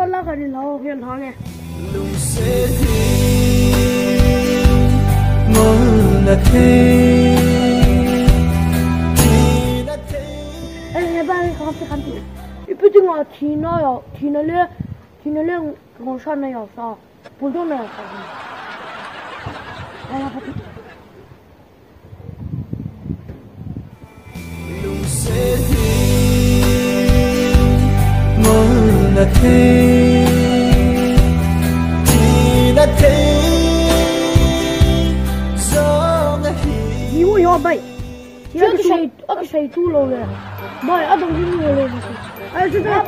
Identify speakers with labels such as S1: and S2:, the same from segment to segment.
S1: phân lá cái này nó huyền thoáng này em ba cái không phải khăn gì bây giờ ngồi thì nó lên con săn này sao bún tôm này sao ai làm gì yêu yêu bay cái say tu lâu rồi bay ở đâu đi nhiều rồi ai chứ ta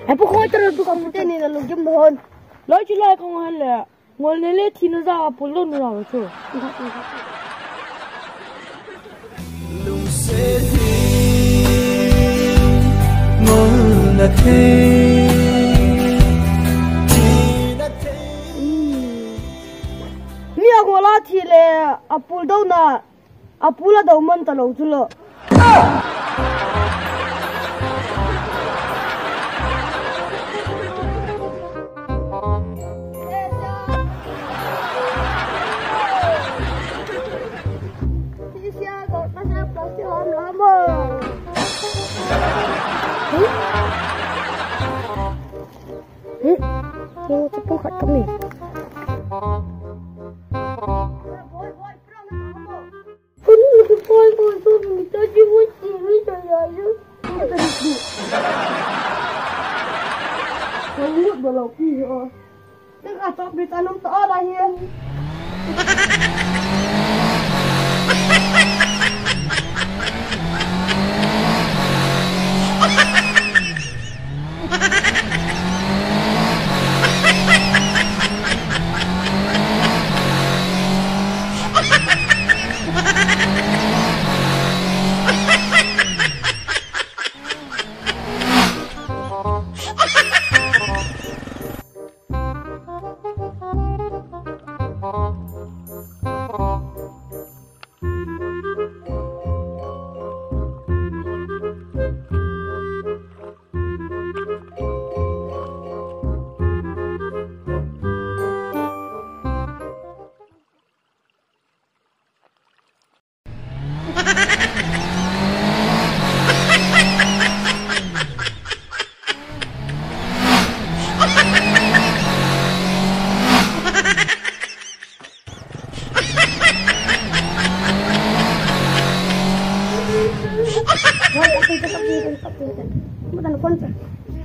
S1: em不会的不讲不对你的路这么狠来起来看看了我那里听得着不弄着了就你看你要我拉提嘞啊不到呢啊不了到门的楼子了我这不好懂你。你的包我说你到底我洗没想要我的你。我不老皮哦，这个早被咱弄倒了here。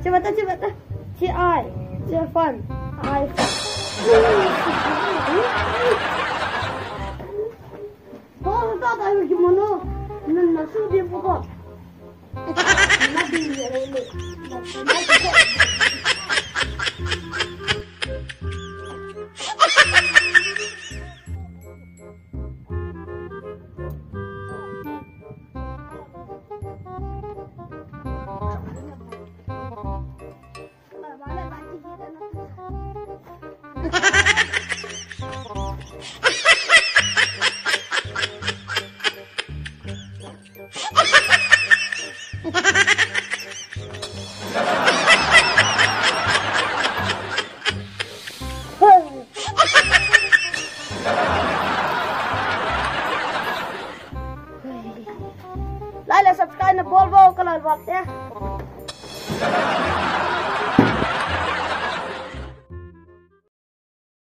S1: Cepat, Cefan, oh, tak tahu gimana, nasi dia buka. Nabi dia ini. Like, subscribe, na Volvo, kalau buat ya.